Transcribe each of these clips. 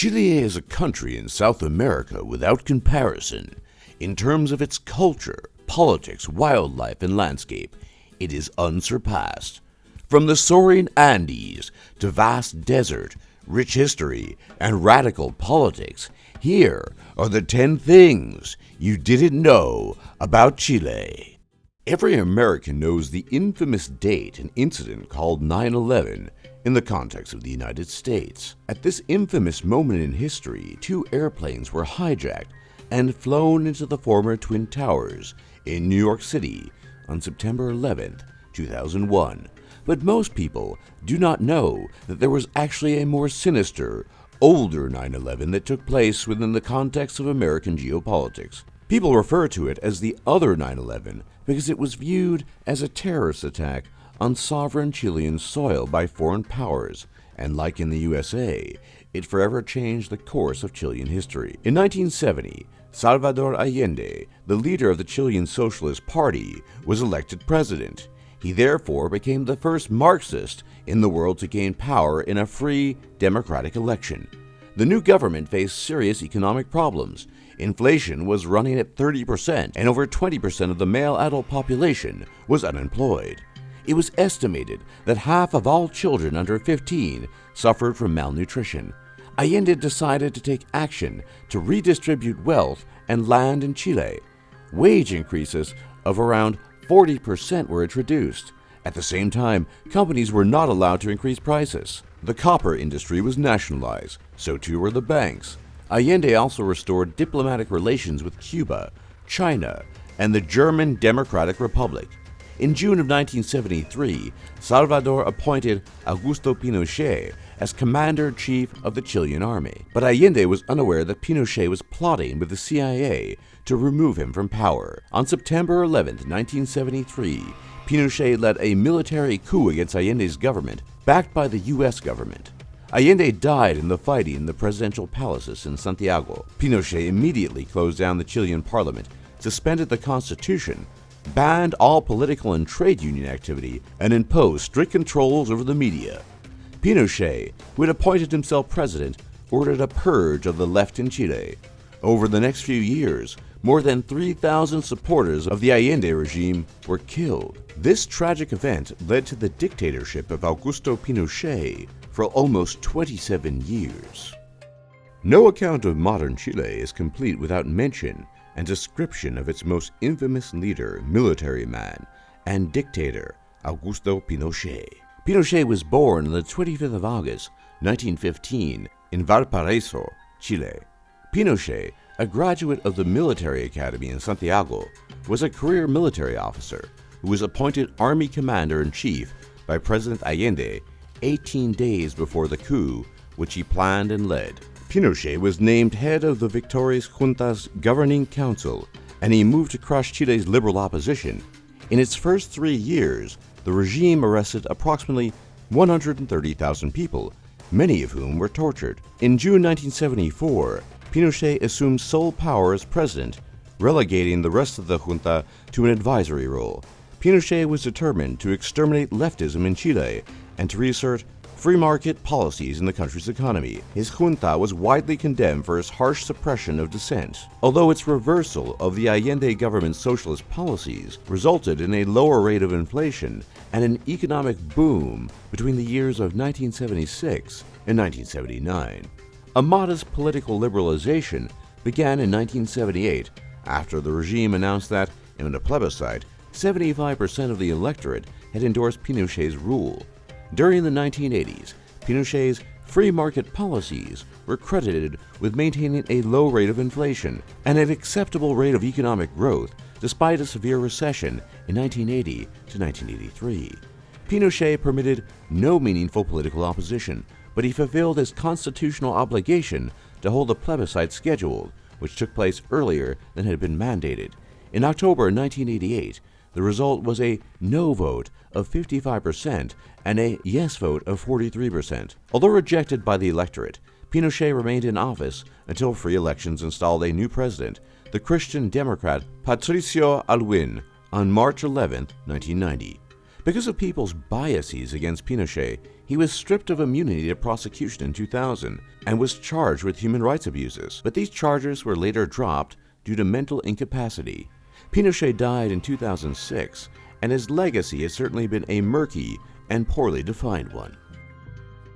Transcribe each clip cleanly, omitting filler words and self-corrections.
Chile is a country in South America without comparison. In terms of its culture, politics, wildlife, and landscape, it is unsurpassed. From the soaring Andes to vast desert, rich history, and radical politics, here are the 10 things you didn't know about Chile. Every American knows the infamous date and incident called 9/11 in the context of the United States. At this infamous moment in history, 2 airplanes were hijacked and flown into the former Twin Towers in New York City on September 11, 2001. But most people do not know that there was actually a more sinister, older 9/11 that took place within the context of American geopolitics. People refer to it as the other 9/11 because it was viewed as a terrorist attack on sovereign Chilean soil by foreign powers, and like in the USA, it forever changed the course of Chilean history. In 1970, Salvador Allende, the leader of the Chilean Socialist Party, was elected president. He therefore became the first Marxist in the world to gain power in a free, democratic election. The new government faced serious economic problems. Inflation was running at 30%, and over 20% of the male adult population was unemployed. It was estimated that half of all children under 15 suffered from malnutrition. Allende decided to take action to redistribute wealth and land in Chile. Wage increases of around 40% were introduced. At the same time, companies were not allowed to increase prices. The copper industry was nationalized, so too were the banks. Allende also restored diplomatic relations with Cuba, China, and the German Democratic Republic. In June of 1973, Salvador appointed Augusto Pinochet as commander-in-chief of the Chilean army. But Allende was unaware that Pinochet was plotting with the CIA to remove him from power. On September 11, 1973, Pinochet led a military coup against Allende's government, backed by the U.S. government. Allende died in the fighting in the presidential palaces in Santiago. Pinochet immediately closed down the Chilean parliament, suspended the constitution, banned all political and trade union activity, and imposed strict controls over the media. Pinochet, who had appointed himself president, ordered a purge of the left in Chile. Over the next few years, more than 3,000 supporters of the Allende regime were killed. This tragic event led to the dictatorship of Augusto Pinochet for almost 27 years. No account of modern Chile is complete without mention and description of its most infamous leader, military man, and dictator, Augusto Pinochet. Pinochet was born on the 25th of August, 1915, in Valparaiso, Chile. Pinochet, a graduate of the military academy in Santiago, was a career military officer who was appointed army commander-in-chief by President Allende 18 days before the coup, which he planned and led. Pinochet was named head of the victorious junta's governing council, and he moved to crush Chile's liberal opposition. In its first 3 years, the regime arrested approximately 130,000 people, many of whom were tortured. In June 1974, Pinochet assumed sole power as president, relegating the rest of the junta to an advisory role. Pinochet was determined to exterminate leftism in Chile and to reassert free market policies in the country's economy. His junta was widely condemned for its harsh suppression of dissent, although its reversal of the Allende government's socialist policies resulted in a lower rate of inflation and an economic boom between the years of 1976 and 1979. A modest political liberalization began in 1978 after the regime announced that, in a plebiscite, 75% of the electorate had endorsed Pinochet's rule. During the 1980s, Pinochet's free market policies were credited with maintaining a low rate of inflation and an acceptable rate of economic growth despite a severe recession in 1980 to 1983. Pinochet permitted no meaningful political opposition, but he fulfilled his constitutional obligation to hold a plebiscite scheduled, which took place earlier than had been mandated. In October 1988, the result was a no vote of 55% and a yes vote of 43%. Although rejected by the electorate, Pinochet remained in office until free elections installed a new president, the Christian Democrat Patricio Aylwin, on March 11, 1990. Because of people's biases against Pinochet, he was stripped of immunity to prosecution in 2000 and was charged with human rights abuses, but these charges were later dropped due to mental incapacity. Pinochet died in 2006, and his legacy has certainly been a murky and poorly defined one.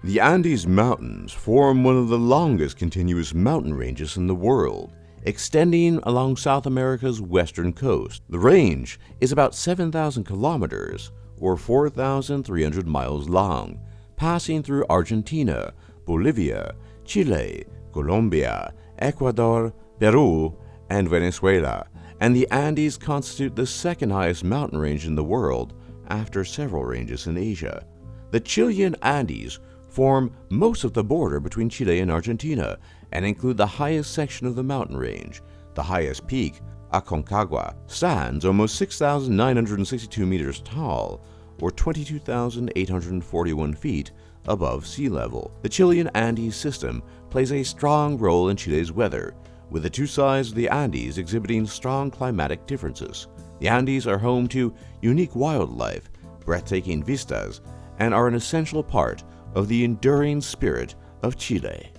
The Andes Mountains form one of the longest continuous mountain ranges in the world, extending along South America's western coast. The range is about 7,000 kilometers, or 4,300 miles long, passing through Argentina, Bolivia, Chile, Colombia, Ecuador, Peru, and Venezuela, and the Andes constitute the second highest mountain range in the world after several ranges in Asia. The Chilean Andes form most of the border between Chile and Argentina and include the highest section of the mountain range. The highest peak, Aconcagua, stands almost 6,962 meters tall, or 22,841 feet above sea level. The Chilean Andes system plays a strong role in Chile's weather, with the two sides of the Andes exhibiting strong climatic differences. The Andes are home to unique wildlife, breathtaking vistas, and are an essential part of the enduring spirit of Chile.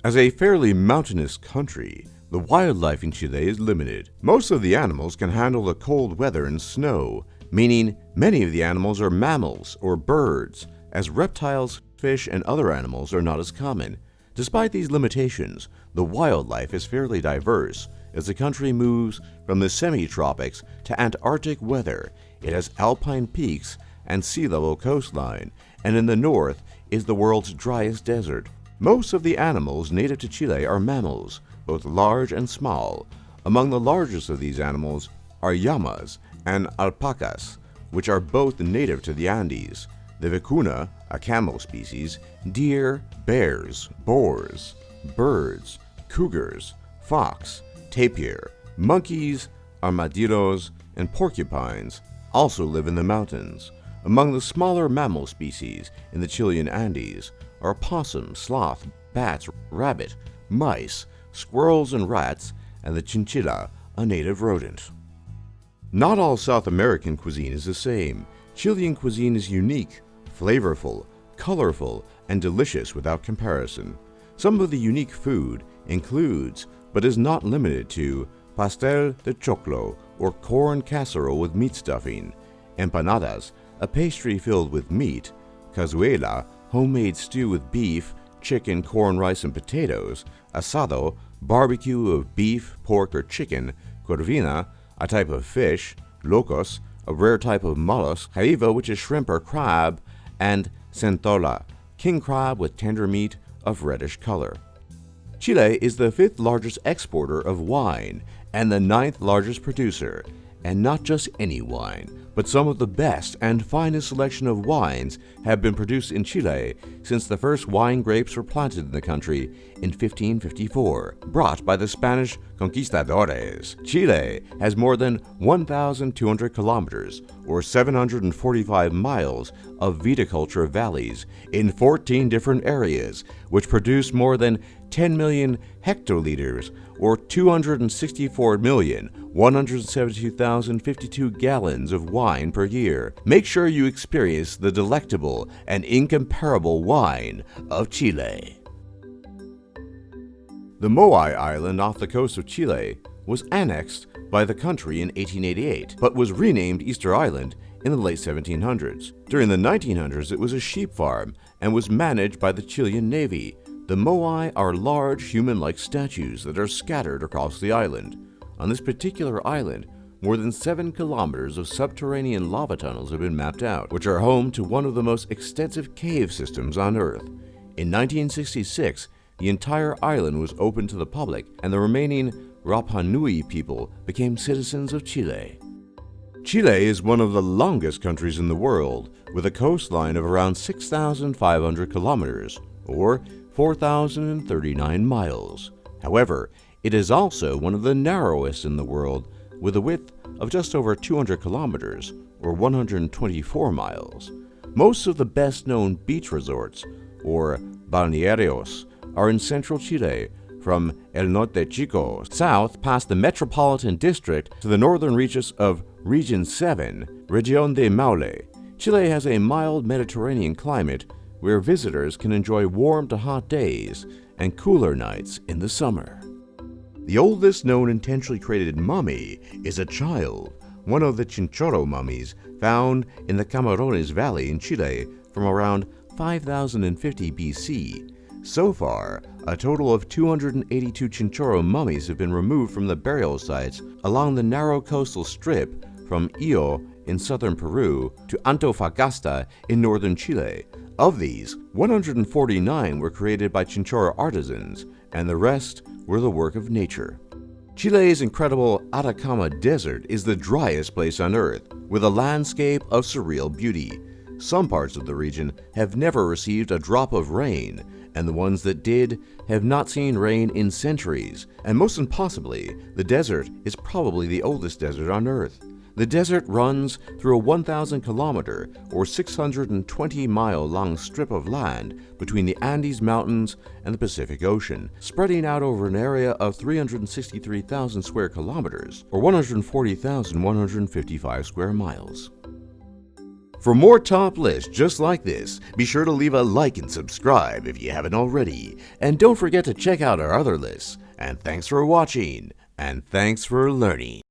As a fairly mountainous country, the wildlife in Chile is limited. Most of the animals can handle the cold weather and snow, meaning many of the animals are mammals or birds, as reptiles, fish, and other animals are not as common. Despite these limitations, the wildlife is fairly diverse. As the country moves from the semi-tropics to Antarctic weather, it has alpine peaks and sea-level coastline, and in the north is the world's driest desert. Most of the animals native to Chile are mammals, both large and small. Among the largest of these animals are llamas and alpacas, which are both native to the Andes. The vicuna, a camel species, deer, bears, boars, birds, cougars, fox, tapir, monkeys, armadillos, and porcupines also live in the mountains. Among the smaller mammal species in the Chilean Andes are possum, sloth, bats, rabbit, mice, squirrels, and rats, and the chinchilla, a native rodent. Not all South American cuisine is the same. Chilean cuisine is unique, flavorful, colorful, and delicious without comparison. Some of the unique food includes, but is not limited to, pastel de choclo, or corn casserole with meat stuffing, empanadas, a pastry filled with meat, cazuela, homemade stew with beef, chicken, corn, rice, and potatoes, asado, barbecue of beef, pork, or chicken, corvina, a type of fish, locos, a rare type of mollusk, jaiba, which is shrimp or crab, and centola, king crab with tender meat of reddish color. Chile is the 5th largest exporter of wine and the 9th largest producer, and not just any wine, but some of the best and finest selection of wines have been produced in Chile since the first wine grapes were planted in the country in 1554, brought by the Spanish conquistadores. Chile has more than 1,200 kilometers, or 745 miles, of viticulture valleys in 14 different areas, which produce more than 10 million hectoliters, or 264,172,052 gallons of wine per year. Make sure you experience the delectable and incomparable wine of Chile. The Moai Island off the coast of Chile was annexed by the country in 1888, but was renamed Easter Island in the late 1700s. During the 1900s, it was a sheep farm and was managed by the Chilean Navy. The Moai are large human-like statues that are scattered across the island. On this particular island, more than 7 kilometers of subterranean lava tunnels have been mapped out, which are home to one of the most extensive cave systems on Earth. In 1966, the entire island was open to the public, and the remaining Rapa Nui people became citizens of Chile. Chile is one of the longest countries in the world, with a coastline of around 6,500 kilometers, or 4,039 miles. However, it is also one of the narrowest in the world, with a width of just over 200 kilometers, or 124 miles. Most of the best-known beach resorts, or balnearios, are in central Chile, from El Norte Chico south past the Metropolitan District to the northern reaches of Region 7, Región de Maule, Chile has a mild Mediterranean climate where visitors can enjoy warm to hot days and cooler nights in the summer. The oldest known intentionally created mummy is a child, one of the Chinchorro mummies found in the Camarones Valley in Chile from around 5050 BC. So far, a total of 282 Chinchorro mummies have been removed from the burial sites along the narrow coastal strip from Io in southern Peru to Antofagasta in northern Chile. Of these, 149 were created by Chinchorro artisans, and the rest were the work of nature. Chile's incredible Atacama Desert is the driest place on Earth, with a landscape of surreal beauty. Some parts of the region have never received a drop of rain, and the ones that did have not seen rain in centuries, and most impossibly, the desert is probably the oldest desert on Earth. The desert runs through a 1,000-kilometer or 620-mile long strip of land between the Andes Mountains and the Pacific Ocean, spreading out over an area of 363,000 square kilometers or 140,155 square miles. For more top lists just like this, be sure to leave a like and subscribe if you haven't already. And don't forget to check out our other lists. And thanks for watching, and thanks for learning.